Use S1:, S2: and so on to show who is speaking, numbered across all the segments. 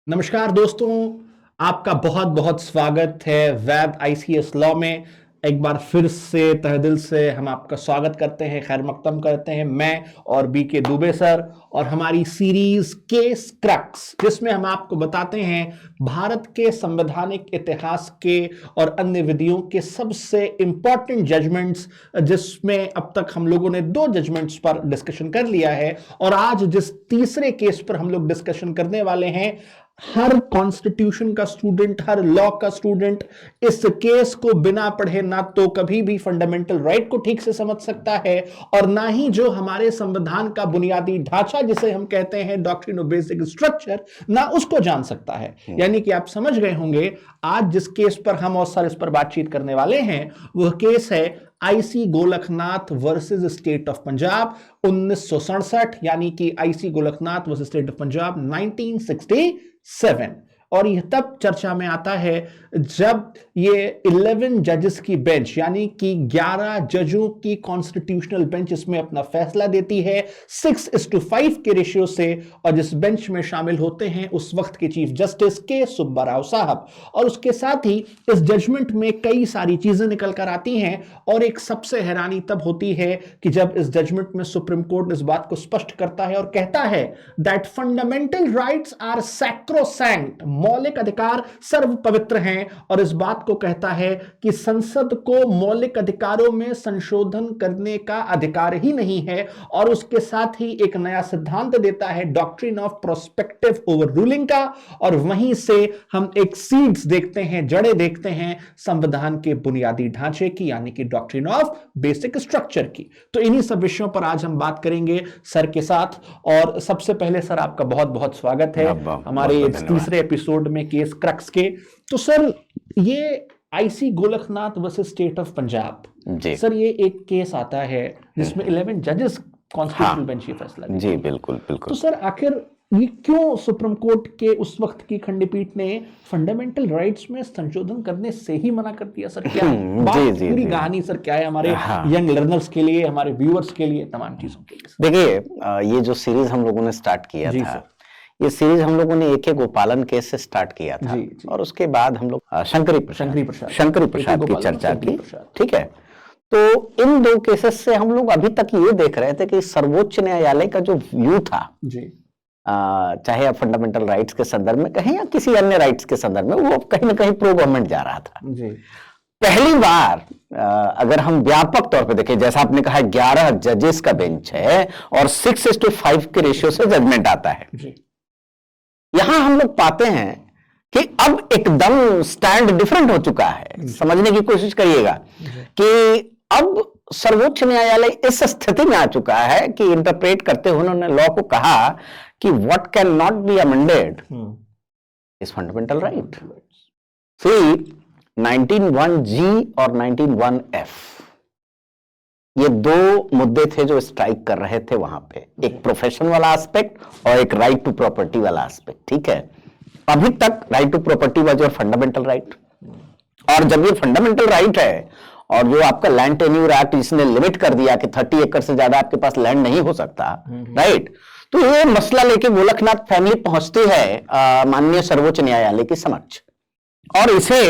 S1: नमस्कार दोस्तों, आपका बहुत बहुत स्वागत है वेब आईसीएस लॉ में। एक बार फिर से तहे दिल से हम आपका स्वागत करते हैं, खैर मकदम करते हैं, मैं और बीके दुबे सर और हमारी सीरीज केस क्रक्स, जिसमें हम आपको बताते हैं भारत के संवैधानिक इतिहास के और अन्य विधियों के सबसे इंपॉर्टेंट जजमेंट्स, जिसमें अब तक हम लोगों ने 2 जजमेंट्स पर डिस्कशन कर लिया है और आज जिस तीसरे केस पर हम लोग डिस्कशन करने वाले हैं, हर कॉन्स्टिट्यूशन का स्टूडेंट, हर लॉ का स्टूडेंट इस केस को बिना पढ़े ना तो कभी भी फंडामेंटल राइट को ठीक से समझ सकता है और ना ही जो हमारे संविधान का बुनियादी ढांचा जिसे हम कहते हैं डॉक्ट्रिन ऑफ बेसिक स्ट्रक्चर, ना उसको जान सकता है। यानी कि आप समझ गए होंगे आज जिस केस पर हम और सर इस पर बातचीत करने वाले हैं वह केस है IC Golaknath versus state of Punjab 1967, यानी कि IC Golaknath versus state of Punjab 1967। और यह तब चर्चा में आता है जब ये 11 जजेस की बेंच, यानी कि 11 जजों की कॉन्स्टिट्यूशनल बेंच इसमें अपना फैसला देती है 6:5 के रेशियो से, और जिस बेंच में शामिल होते हैं उस वक्त के चीफ जस्टिस के सुब्बा राव साहब। और उसके साथ ही इस जजमेंट में कई सारी चीजें निकल कर आती हैं और एक सबसे हैरानी तब होती है कि जब इस जजमेंट में सुप्रीम कोर्ट इस बात को स्पष्ट करता है और कहता है that fundamental rights are sacrosanct, मौलिक अधिकार सर्व पवित्र हैं, और इस बात को कहता है कि संसद को मौलिक अधिकारों में संशोधन करने का अधिकार ही नहीं है। और उसके साथ ही एक नया सिद्धांत देता है doctrine of prospective over ruling का, और वहीं से हम एक सीड्स देखते हैं, जड़ें देखते हैं संविधान के बुनियादी ढांचे की, यानी कि डॉक्ट्रिन ऑफ बेसिक स्ट्रक्चर की। तो इन्हीं सब विषयों पर आज हम बात करेंगे सर के साथ। और सबसे पहले सर आपका बहुत बहुत स्वागत है हमारे तीसरे एपिसोड में केस क्रक्स के। तो सर ये IC Golaknath versus state of Punjab, sir ये एक केस आता है जिसमें 11 जजेस कॉन्स्टिट्यूशनल बेंच की फैसला देती है।
S2: जी बिल्कुल बिल्कुल।
S1: तो सर आखिर ये क्यों सुप्रीम कोर्ट के उस वक्त की खंडपीठ ने फंडामेंटल राइट्स में संशोधन करने से ही मना कर दिया? सर क्या पूरी कहानी सर क्या है हमारे यंग लर्नर्स के लिए, हमारे व्यूअर्स के लिए, तमाम चीजों के लिए?
S2: देखिए, ये जो सीरीज हम लोगों ने स्टार्ट किया था, ये सीरीज हम लोगों ने एक गोपालन केस से स्टार्ट किया था और उसके बाद हम लोग शंकरी प्रसाद की चर्चा की। ठीक है, तो इन 2 केसेस से हम लोग अभी तक ये देख रहे थे कि सर्वोच्च न्यायालय का जो व्यू था, चाहे आप फंडामेंटल राइट्स के संदर्भ में कहें या किसी अन्य राइट्स के संदर्भ में, वो कहीं ना कहीं प्रो गवर्नमेंट जा रहा था। पहली बार अगर हम व्यापक तौर पे देखें, जैसा आपने कहा 11 जजेस का बेंच है और 6:5 के रेशियो से जजमेंट आता है। यहां हम लोग पाते हैं कि अब एकदम स्टैंड डिफरेंट हो चुका है। समझने की कोशिश करिएगा कि अब सर्वोच्च न्यायालय इस स्थिति में आ चुका है कि इंटरप्रेट करते हुए उन्होंने लॉ को कहा कि what can not be amended is fundamental right. फिर 19(1)(g) और 19(1)(f) ये 2 मुद्दे थे जो स्ट्राइक कर रहे थे वहां पे, एक प्रोफेशन वाला एस्पेक्ट और एक राइट टू प्रॉपर्टी वाला एस्पेक्ट। ठीक है, अभी तक right to property was your fundamental right, और जब ये फंडामेंटल राइट है और जो आपका लैंड टेन्यूर एक्ट इसने लिमिट कर दिया कि 30 एकड़ से ज्यादा आपके पास लैंड नहीं हो सकता, राइट, तो ये मसला लेके गोलखनाथ फैमिली पहुंचती है माननीय सर्वोच्च न्यायालय के समक्ष, और इसे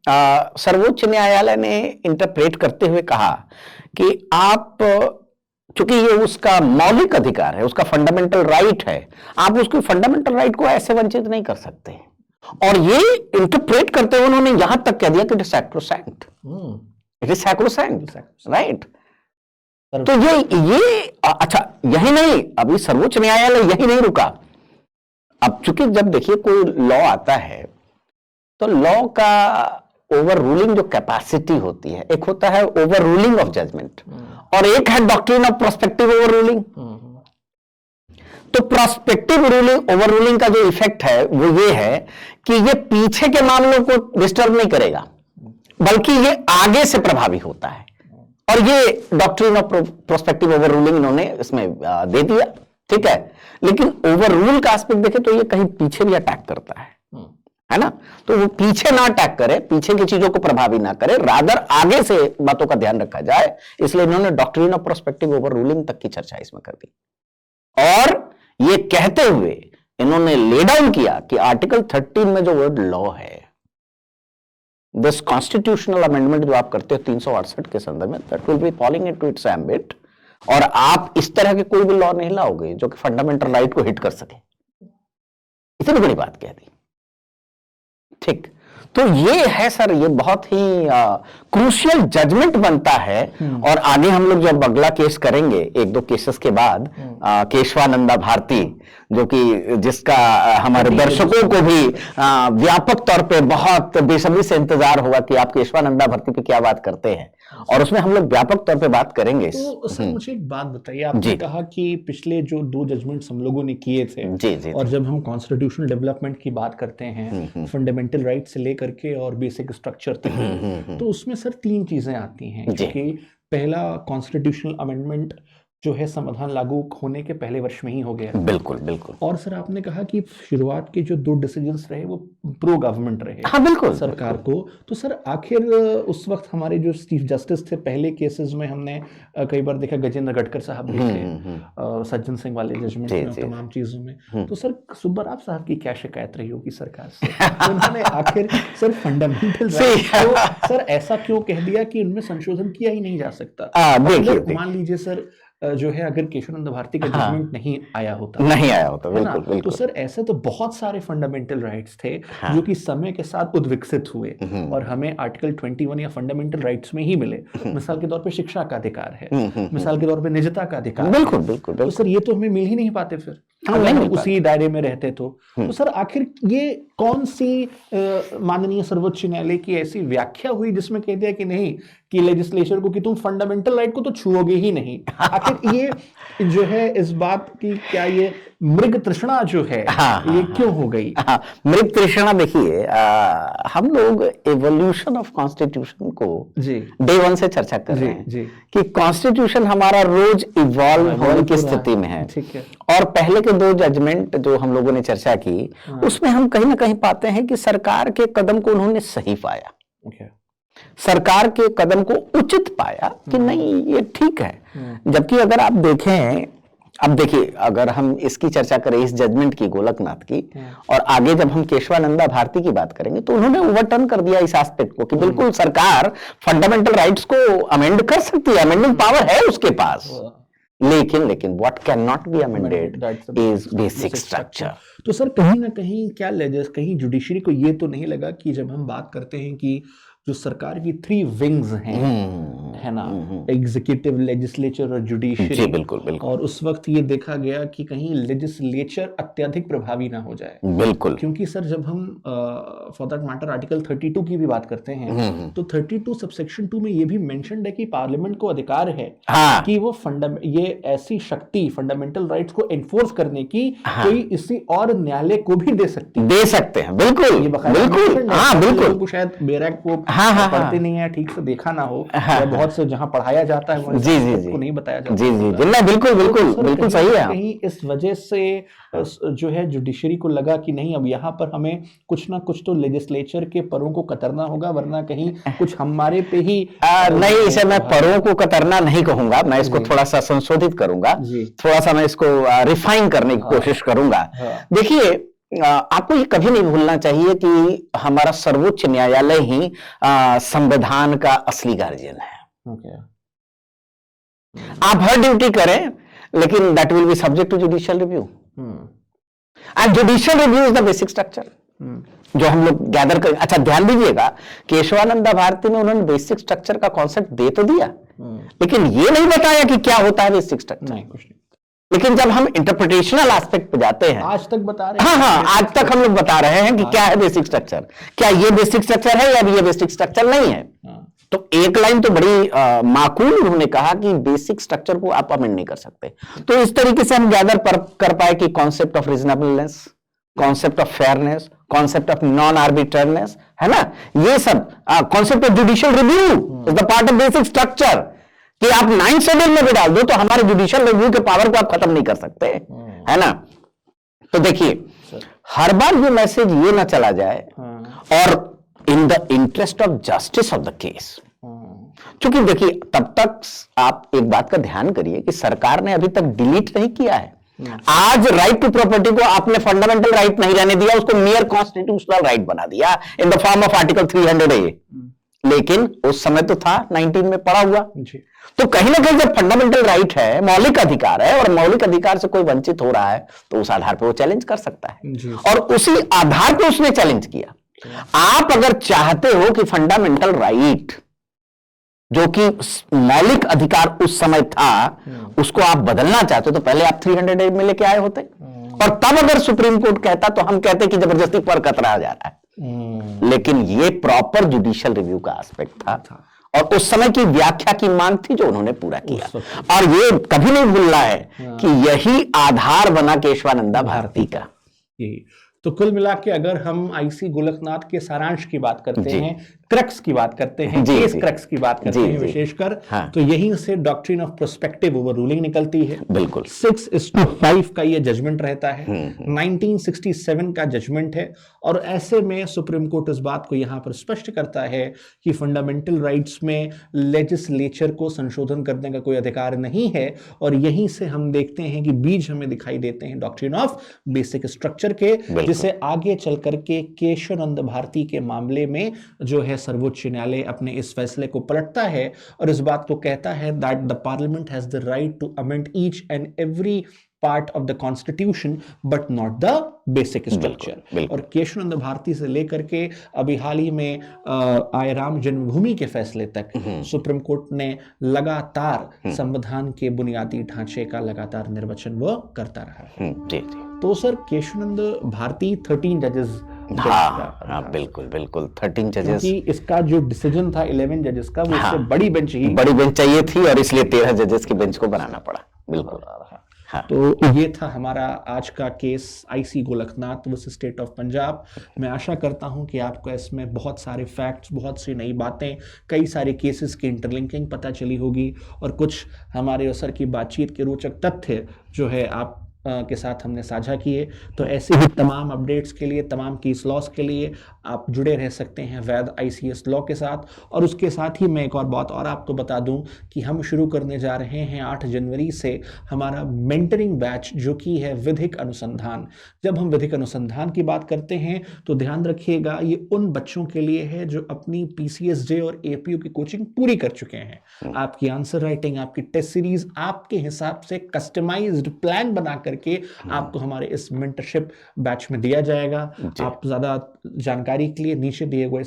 S2: सर्वोच्च न्यायालय ने इंटरप्रेट करते हुए कहा कि आप, चूंकि ये उसका मौलिक अधिकार है, उसका फंडामेंटल राइट है, आप उसके फंडामेंटल राइट को ऐसे वंचित नहीं कर सकते। और ये इंटरप्रेट करते हुए उन्होंने यहां तक कह दिया कि it is sacrosanct, it is sacrosanct, right. तो ये अच्छा, यही नहीं, अभी सर्वोच्च न्यायालय यही नहीं रुका। अब चूंकि जब देखिए कोई लॉ आता है तो लॉ का ओवर रूलिंग जो कैपेसिटी होती है, एक होता है ओवर रूलिंग ऑफ जजमेंट और एक है doctrine of prospective over ruling. तो प्रोस्पेक्टिव रूलिंग ओवर रूलिंग का जो इफेक्ट है वो ये है कि ये पीछे के मामलों को डिस्टर्ब नहीं करेगा, बल्कि ये आगे से प्रभावी होता है, और ये doctrine of prospective over ruling इन्होंने इसमें दे दिया। ठीक है, लेकिन ओवर रूल का एस्पेक्ट देखें तो ये कहीं पीछे भी अटैक करता है ना, तो वो पीछे ना अटैक करे, पीछे की चीजों को प्रभावी ना करे, रादर आगे से बातों का ध्यान रखा जाए, इसलिए इन्होंने doctrine of prospective over ruling तक की चर्चा इसमें कर दी। और ये कहते हुए इन्होंने ले डाउन किया कि आर्टिकल 13 में जो वर्ड लॉ है, दिस कॉन्स्टिट्यूशनल अमेंडमेंट जो आप करते हो 368 के संदर्भ में, that will be falling into its ambit, और आप इस तरह के कोई भी लॉ नहीं लाओगे जो कि फंडामेंटल राइट को हिट कर सके। इतनी बड़ी बात कह दी। ठीक, तो ये है सर, ये बहुत ही क्रूशियल जजमेंट बनता है। और आगे हम लोग जब अगला केस करेंगे, एक दो केसेस के बाद, केशवानंदा भारती, जो कि जिसका हमारे दर्शकों को भी व्यापक तौर पे बहुत बेसब्री से इंतजार होगा कि आप केशवानंदा भारती पे क्या बात करते हैं, और उसमें हम लोग व्यापक तौर पे बात करेंगे।
S1: तो सर मुझे एक बात बताइए, आपने कहा कि पिछले जो 2 जजमेंट्स हम लोगों ने किए थे, जी, और जब हम कॉन्स्टिट्यूशनल डेवलपमेंट की बात करते हैं, फंडामेंटल राइट से लेकर के और बेसिक स्ट्रक्चर तक, तो उसमें सर 3 चीजें आती हैं। कि पहला, कॉन्स्टिट्यूशनल अमेंडमेंट जो है संविधान लागू होने के पहले वर्ष में ही हो गया।
S2: बिल्कुल बिल्कुल।
S1: और सर आपने कहा कि शुरुआत के जो 2 डिसीजंस रहे वो प्रो गवर्नमेंट रहे।
S2: हाँ बिल्कुल,
S1: सरकार को। तो सर आखिर उस वक्त हमारे जो चीफ जस्टिस थे पहले केसेस में, हमने कई बार देखा, गजेंद्र गडकर साहब भी थे सज्जन सिंह वाले जजमेंट में, तमाम चीजों में। तो सर सुब्बाराव साहब की क्या शिकायत रही होगी सरकार से? तो उन्होंने आखिर सर फंडामेंटल राइट सर ऐसा क्यों कह दिया कि उनमें संशोधन किया ही नहीं जा सकता? मान लीजिए सर जो है, अगर केशवानंद भारती का जजमेंट नहीं आया होता, बिल्कुल, बिल्कुल। तो सर ऐसे तो बहुत सारे फंडामेंटल राइट्स थे जो कि समय के साथ उद्विकसित हुए और हमें आर्टिकल 21 या फंडामेंटल राइट्स में ही मिले। मिसाल के तौर पे शिक्षा का अधिकार है, मिसाल के तौर पे निजता का अधिकार, बिल्कुल बिल्कुल। तो सर ये तो हमें मिल ही नहीं पाते फिर, अगर उसी दायरे में रहते तो सर आखिर ये कौन सी माननीय सर्वोच्च न्यायालय की ऐसी व्याख्या हुई जिसमें कह दिया कि नहीं, कि लेजिस्लेचर को कि तुम फंडामेंटल राइट को तो छुओगे ही नहीं? आखिर ये जो है, इस बात की क्या ये मृग तृष्णा जो है, ये क्यों हो गई?
S2: मृग तृष्णा, देखिए हम लोग एवोल्यूशन ऑफ कॉन्स्टिट्यूशन को डे 1 से चर्चा कर रहे हैं कि कॉन्स्टिट्यूशन हमारा रोज इवॉल्व होने की स्थिति में है। ठीक है। और पहले के 2 जजमेंट जो हम लोगों ने चर्चा की, उसमें हम कहीं ना कहीं पाते हैं कि सरकार के कदम को उन्होंने सही पाया, सरकार के कदम को उचित पाया कि नहीं ये ठीक है। जबकि अगर आप देखें, अब देखिए, अगर हम इसकी चर्चा करें, इस जजमेंट की, गोलकनाथ की, और आगे जब हम केशवानंदा भारती की बात करेंगे, तो उन्होंने ओवरटर्न कर दिया इस एस्पेक्ट को कि बिल्कुल सरकार फंडामेंटल राइट्स को अमेंड कर सकती है, अमेंडिंग पावर है उसके पास, लेकिन what can not be amended is basic structure.
S1: तो सर कहीं ना कहीं क्या कहीं जुडिशरी को ये तो नहीं लगा कि जब हम बात करते हैं कि जो सरकार की 3 विंग्स हैं, है ना, एग्जीक्यूटिव, लेजिस्लेचर और जुडिशरी, बिल्कुल बिल्कुल, और उस वक्त ये देखा गया कि कहीं लेजिस्लेचर अत्यधिक प्रभावी ना हो जाए, बिल्कुल, क्योंकि सर जब हम फॉर दैट मैटर आर्टिकल 32 की भी बात करते हैं, तो 32 सबसेक्शन 2 में ये भी मेंशन्ड है कि पार्लियामेंट को अधिकार है कि वो ये ऐसी शक्ति फंडामेंटल राइट्स को एनफोर्स करने की कोई इसी और न्यायालय को भी दे सकते हैं, बिल्कुल, ये बिल्कुल, शायद बेरैक को पढ़ते नहीं है, ठीक से देखा ना हो, या बहुत से जहां पढ़ाया जाता है को नहीं बताया जाता। बिल्कुल सही है। कहीं इस वजह से जो है जुडिशरी को लगा कि नहीं, अब यहाँ पर हमें कुछ ना कुछ तो लेजिस्लेचर के परों को कतरना होगा, वरना कहीं कुछ हमारे पे ही
S2: नहीं। इसे मैं परों को कतरना नहीं कहूंगा, मैं इसको थोड़ा सा संशोधित करूंगा, थोड़ा सा मैं इसको रिफाइन करने की कोशिश करूंगा। देखिए, आपको ये कभी नहीं भूलना चाहिए कि हमारा सर्वोच्च न्यायालय ही संविधान का असली गार्जियन है। आप हर ड्यूटी करें, लेकिन that will be subject to judicial review, and judicial review is the basic structure जो हम लोग गैदर कर। अच्छा, ध्यान दीजिएगा, केशवानंदा भारती में उन्होंने बेसिक स्ट्रक्चर का कॉन्सेप्ट दे तो दिया, लेकिन ये नहीं बताया कि क्या होता है बेसिक स्ट्रक्चर। नहीं, कुछ नहीं। लेकिन जब हम इंटरप्रिटेशनल एस्पेक्ट पे जाते हैं,
S1: आज तक बता रहे हैं,
S2: हाँ, आज तक हम लोग बता रहे हैं कि क्या है बेसिक स्ट्रक्चर, क्या ये बेसिक स्ट्रक्चर है या ये बेसिक स्ट्रक्चर नहीं है। तो एक लाइन तो बड़ी माकूल उन्होंने कहा कि बेसिक स्ट्रक्चर को आप अमेंड नहीं कर सकते। तो इस तरीके से हम गैदर कर पाए कि concept of reasonableness, concept of fairness, concept of non arbitrariness, है ना, ये सब concept of judicial review is the part of basic structure, कि आप 9th शेड्यूल में भी डाल दो तो हमारे जुडिशियल रिव्यू के पावर को आप खत्म नहीं कर सकते, है ना। तो देखिए, हर बार ये मैसेज ये ना चला जाए, और in the interest of justice of the case, क्योंकि देखिए, तब तक आप एक बात का ध्यान करिए कि सरकार ने अभी तक डिलीट नहीं किया है आज राइट टू प्रॉपर्टी को आपने फंडामेंटल राइट नहीं रहने दिया, उसको मेयर कॉन्स्टिट्यूशनल राइट बना दिया in the form of article 300A। लेकिन उस समय तो था 19 में पड़ा हुआ। तो कहीं ना कहीं जब फंडामेंटल राइट है, मौलिक अधिकार है, और मौलिक अधिकार से कोई वंचित हो रहा है तो उस आधार पर वो चैलेंज कर सकता है, और उसी आधार पर उसने चैलेंज किया। आप अगर चाहते हो कि फंडामेंटल राइट जो कि मौलिक अधिकार उस समय था उसको आप बदलना चाहते हो, तो पहले आप 300A में लेके आए होते, और तब अगर सुप्रीम कोर्ट कहता तो हम कहते कि जबरदस्ती पर कतरा जा रहा है। लेकिन ये प्रॉपर जुडिशियल रिव्यू का एस्पेक्ट था, और उस समय की व्याख्या की मांग थी जो उन्होंने पूरा किया, और ये कभी नहीं भूल रहा है कि यही आधार बना केशवानंदा भारती का।
S1: यही तो कुल मिला के अगर हम आईसी गोलकनाथ के सारांश की बात करते हैं, क्रक्स की बात करते हैं, केस क्रक्स की बात करते हैं विशेषकर, तो यहीं से doctrine of prospective over ruling निकलती है।
S2: बिल्कुल
S1: 6:5 का ये जजमेंट रहता है, 1967 का जजमेंट है, और ऐसे में सुप्रीम कोर्ट इस बात को यहां पर स्पष्ट करता है कि फंडामेंटल राइट्स में लेजिस्लेचर को संशोधन करने का कोई अधिकार नहीं है। और यहीं से हम देखते हैं कि बीज हमें दिखाई देते हैं डॉक्ट्रिन ऑफ बेसिक स्ट्रक्चर के, जिसे आगे चल करके केशवानंद भारती के मामले में जो है सर्वोच्च न्यायालय अपने इस फैसले को पलटता है और इस बात को कहता है that the parliament has the right to amend each and every part of the constitution but not the basic structure. और केशवानंद भारती से लेकर के अभी हाल ही में आए राम जन्मभूमि के फैसले तक सुप्रीम कोर्ट ने लगातार संविधान के बुनियादी ढांचे का लगातार निर्वचन वो करता रहा है। तो सर केशवानंद भारती 13 जजेस,
S2: हाँ, बिल्कुल बिल्कुल 13 जजेस,
S1: इसका जो डिसीजन था 11 जजेस का, वो इससे बड़ी बेंच
S2: चाहिए थी, और इसलिए 13 जजेस की बेंच को बनाना पड़ा। बिल्कुल।
S1: हाँ। तो ये था हमारा आज का case IC Golaknath versus state of Punjab. मैं आशा करता हूं कि आपको इसमें बहुत सारे फैक्ट्स, बहुत सी नई बातें, कई सारे केसेस की इंटरलिंकिंग पता चली होगी, और कुछ हमारे असर की बातचीत के रोचक तथ्य जो है आप के साथ हमने साझा किए। तो ऐसे ही तमाम अपडेट्स के लिए, तमाम केस लॉस के लिए आप जुड़े रह सकते हैं वैद आईसीएस लॉ के साथ। और उसके साथ ही मैं एक और बात और आपको बता दूं कि हम शुरू करने जा रहे हैं 8 जनवरी से हमारा मेंटरिंग बैच, जो कि है विधिक अनुसंधान। जब हम विधिक अनुसंधान की बात करते हैं तो ध्यान रखिएगा, ये उन बच्चों के लिए है जो अपनी पीसीएसजे और एपीयू की कोचिंग पूरी कर चुके हैं। आपकी आंसर राइटिंग, आपकी टेस्ट सीरीज आपके हिसाब से कस्टमाइज्ड प्लान बना करके आपको हमारे इस मेंटरशिप बैच में दिया जाएगा। आप ज्यादा जानकारी के लिए नीचे दिए गए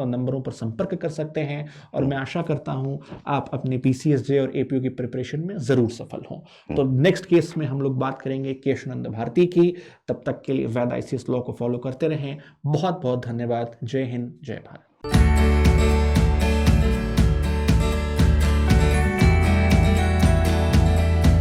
S1: नंबरों पर संपर्क कर सकते हैं, और मैं आशा करता हूं आप अपने पीसीएसजे और एपीयू की प्रिपरेशन में जरूर सफल हों। तो नेक्स्ट केस में हम लोग बात करेंगे केशवानंद भारती की। तब तक के लिए वैद आईसीएस लॉ को फॉलो करते रहें। बहुत बहुत धन्यवाद। जय हिंद, जय भारत।